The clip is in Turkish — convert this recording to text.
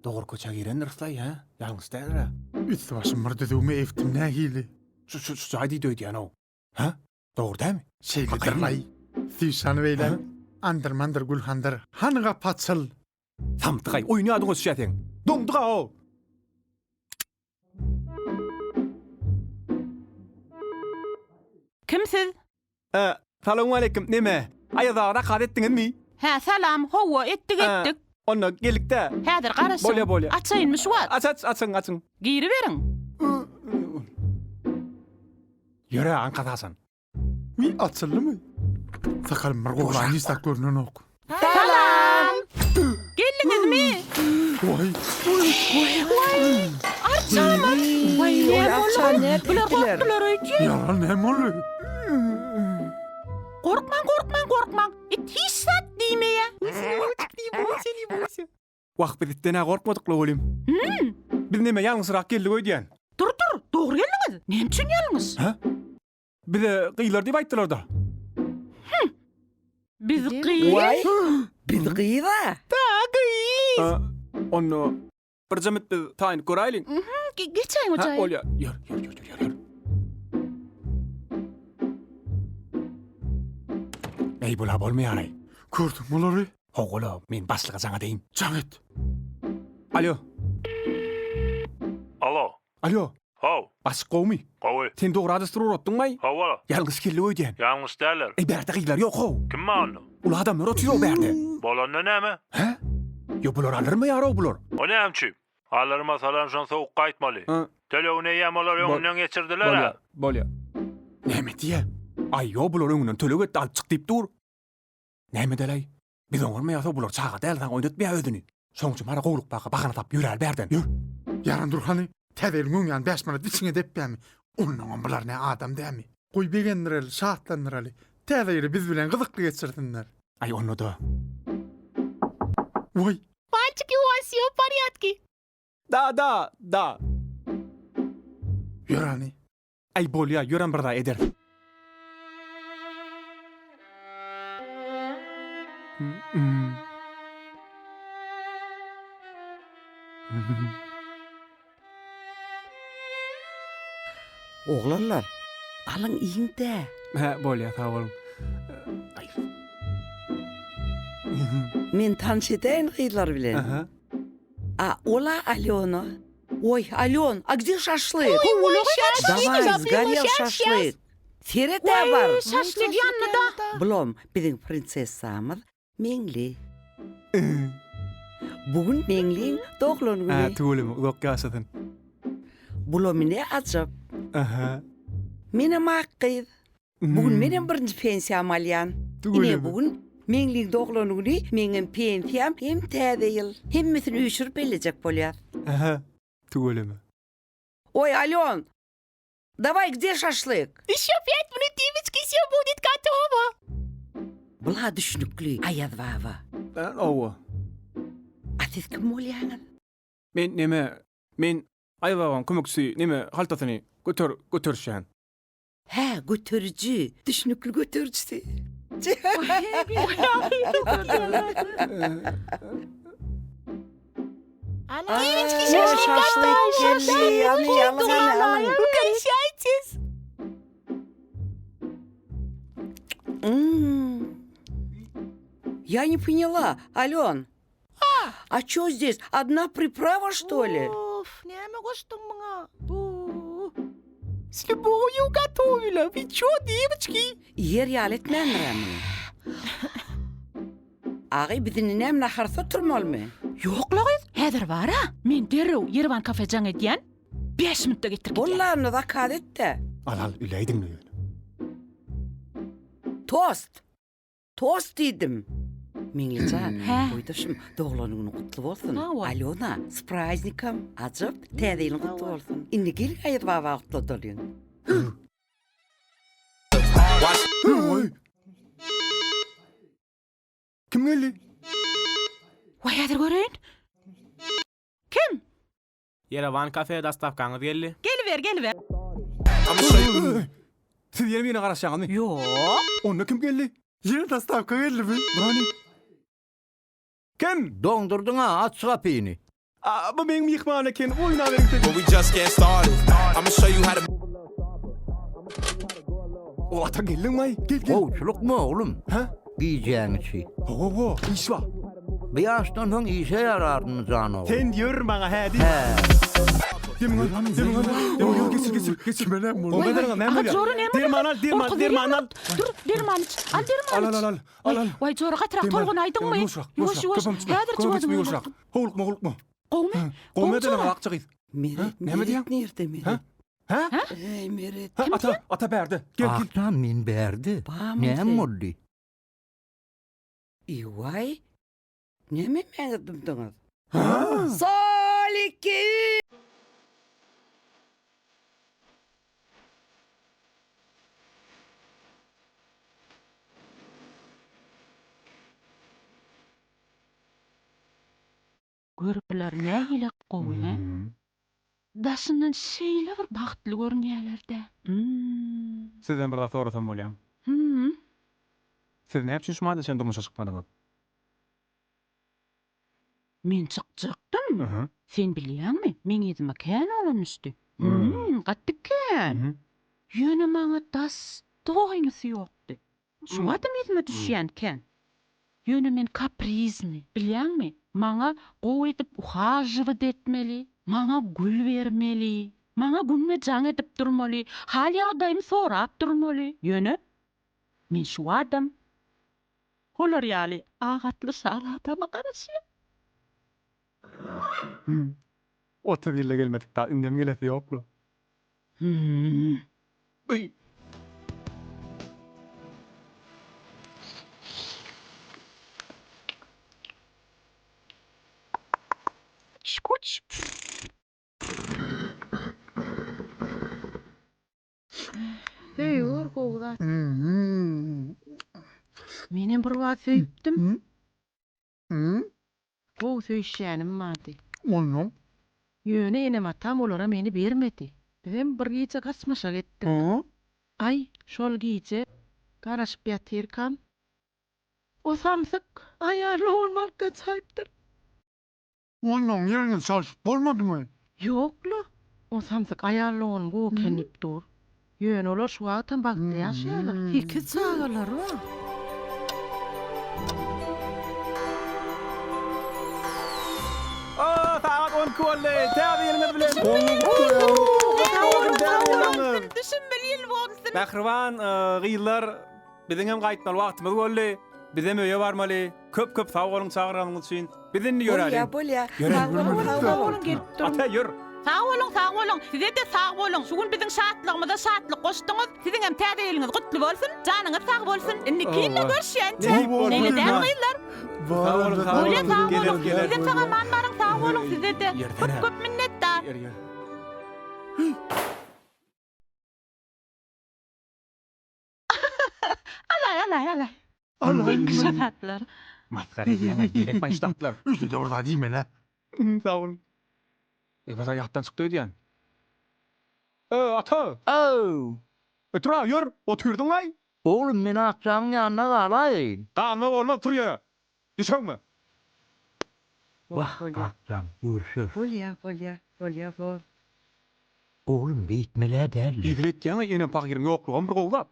Doğru koça giren rıslay ha. Yalnız değer. Üç başımırdı düğme eftim ne hili. Şu hadi döydü yani o. Ha? Doğru değil mi? Şeylidir lay. Thüsan veyle. Andır mandır gülhandır. Hanıga patsıl. Samtıgay oyunu adın olsun şaten. Domduğa o. Kimsiz? Selamun aleyküm. Neme? Ayada kadettiniz mi? Ha salam hova ettik. Onu gelikte. Hadir qarasın. Bolya. Açayınmış wat. Açın. Giyri verin. Yürü ankadasın. Mi atıllı mı? Sakal mırgılan istak görünün ok. Salam. Geldiniz mi? Vay. Arçamın. Vay ne Akşamlar Bular gittiler. korktular öykü. Yalan hem oluyor. Korkman. Hiç sat deyme ya. Vak beditten korkmadık la oğlum. Biz neme yalnızrak geldik öyle. Dur. Doğru geldiniz. Ne için yalnız? Ha? Bir de kıyılar deyip ayttılar da. Biz kıyı. Vay. Biz kıyıda. Onu bir zahmet bir tayin koraylın. Geçen Ha, hocayı. olya. Yürü. Ey bula bolmay aray. Gördün mü lori? Oğulu, men başlığa sana deyin. Can et. Alo. Alo. Ho. Basık kovmi. Qo'y. Sen doğru adыстırır ottun may? Hava. Yalnız kelli öydен. Yalnız derler. Ey berde kıyılar yok o. Kim ma'nu? Ula adamlar otuyor o berde. Bolonda neme? Ha? Yo bular alır mı yara o bular? O ne amçı? Allarıma salam şan soğuk qaytmalı. Ha. Telefonu yamalar yönünden geçirdiler ha. Bolya. Neme diye? Ay yo bular önünden tölü etti alıp çık deyip dur. Neme delay? Biz olmayasa bular çağa delden oynatmaya ödünü. Sonuçta mara kovluk bağa bakana tap yürü berden. Yürü. Yaran dur hani. Tedelin ünyan besmana dişine deppemi. Onun bunlar ne adam değil mi? Koy beğendireli, şahatlandıreli. Tedeyri biz bilen gıdıklı geçirtinler. Ay onu da. Vay. Пальчики у вас все в порядке? Da. Yürü hani. Ay bolya yören bir daha eder. Oğlanlar. Alın iyin de. Ha bolya sağ olun. Ay. Men tanış edeyim kıyılar bilen. Aha. Ola Alена. Ой, Ален, а где шашлык? Давай, Давай, сгорел шашлык. Ферет бар. Şaşlık yanında. Blom, bizim prinsessamız Mengli. Bugün Mengli'nin doğum Ha günü. tuğulum yok yasadın. Blom ne acaba? Aha. Benim hakkıydı. Bugün benim birinci pensiyam alyan. Yine bugün Mengli'nin doğum günü benim pensiyam hem değil. Hemmesini üşürüp gelecek bolya. Aha. Tuğulum. Ой, Ален, давай, где шашлык? Еще 5 минут, девочки, все будет готово. Была düşünüklü ayadvava. Ben ova. Siz kim oluyorsunuz? Men ayvağım kömöksü neme haltatını götür şen. He, götürücü. Düşünüklü götürücüsü. Девочки, şaşlık geldi. Yanı. Угощайтесь. Я не поняла, Ален. А что здесь? Одна приправа, что ли? Не могу, что много. С любовью готовила. Вы что, девочки? Yer yaletmenler mi? Ağay bizini nem naharsa turmal mı? Yok la kız. Hedir var ha. Men derrew Yerevan kafejan etyen. 5 minutda getirip gidýär. Bollarını da kadet de. Al üleydin mi? Tost. Tost dedim. Minglican, He. koyduşum doğulan günü kutlu olsun. Ha, var. Alona, s prazdnikom. Acıp, tedeyini kutlu olsun. İndi gel ayırva kutlu dolun. Vay. Kim geldi? Vay hedir görün. Kim? Yerevan kafeye dastavkanız geldi. Geliver. Siz yerim yine karışacağınız mı? Yok. Onunla kim geldi? Yine dastavka geldi mi? Brani. Kim? Dondurdun ha, aç kapıyını. Bu benim yıkmağına eken oyna verin dedi. But we just getting started. I'ma show you how to. O ata gelin may. Gel. Kovçuluk mu oğlum? Ha? Diyeceğin şey. Ho, iş var. Bir yaştan sonra işe yarardın canım. Sen diyorum bana hadi. He. Demin geçir. Olmadan ben böyle. Derman al. Dur, derman iç. Al derman iç. Al. Vay zorga tırak tolgun aydın mı? Yoş. Häzir çıbadım. Hoğluk mu? Qowme? Qowme de lan akçıyız. Meret nerede Meret? Ha? Ey Meret. Ata berdi. Gel. Akşam min berdi. Bamın Ne sen. oldu? Iway. Ne mi dımdınız? Saliki. Görüpler ne ile qowme? Daşından şeýle bir bagtly görnýärlerde. Sizden bir daha sorasan bolyam. Siz ne yapçın şu madde sen durmuşa çıkmadınız? Men çykjakdym. Sen bilýärmi? Men ýetime kän olanmışdy. Gatdyken. Ýöne maňa das doýnysy ýokdy. Şu adam ýetime düşýänken. Ýöne men kaprizny, bilýärmi? Maňa gowy edip uhajywyt etmeli, maňa gül bermeli, maňa günme jaň edip durmaly, hal ýagdaýymy sorap durmaly. Ýöne men şu adam. Olar ýaly agatly sara adama garaşýar. Otur ýylla gelmedik da indem gelesi ýoklu. Şkuç. Hey, orgowlar. Menem bir wagt söýüpdim. Bu söýüşýänim mady. Onu. Ýöne enem atam olara meni bermedi. Bizem bir gece gasmaşa gitdik. Ay, şol gece garaşyp ýatyrkam. O samsyk aýarly olmakka çaýpdyr. Onun yerine çalışıp olmadı mı? Ýoklu. O samsyk aýarly on bu kenip dur. Ýöne olar şu wagtdan bagtly ýaşaýarlar. Iki çağalar var. Saat 10 kolle. Täze ýelmez bilen. Düşünmeli bolsun. Bahriwan gyýyllar biziň hem gaýtmaly wagtymyz boldy. Bizem öýe barmaly. Köp sag bolyň çagyranyňyz üçin. Bizini ýöräli. Bolya. Sağolun gelip durun. Ata ýör. Sağ olun. Size de sağ olun. Şugun bizim şatlığımıza şatlık koştunuz. Sizin hem täze ýylyňyz gutly bolsun. Janıňyz sağ bolsun. Indi kiňle görüşýänçe. Nege däýýärler? Öyle sağ olun. Bizim sağa manlaryň sağ olun size de. Köp minnetdar. Yer. Alay. Allah şatatlar. Maskara gelek başlatlar. Üstü de orada değil mi lan? Sağ olun. Bana ýatdan çykdy diýen. Ata. Otura ýör, oturdun ay. Oğlum men akşam yanına galayyn. Gaňa bolma tur ýere. Düşeňmi? Vah akşam görüşür. Bolya. Oğlum bitmele derli. Ýigret ýa ýene pagyryň ýoklugam bir gowlap.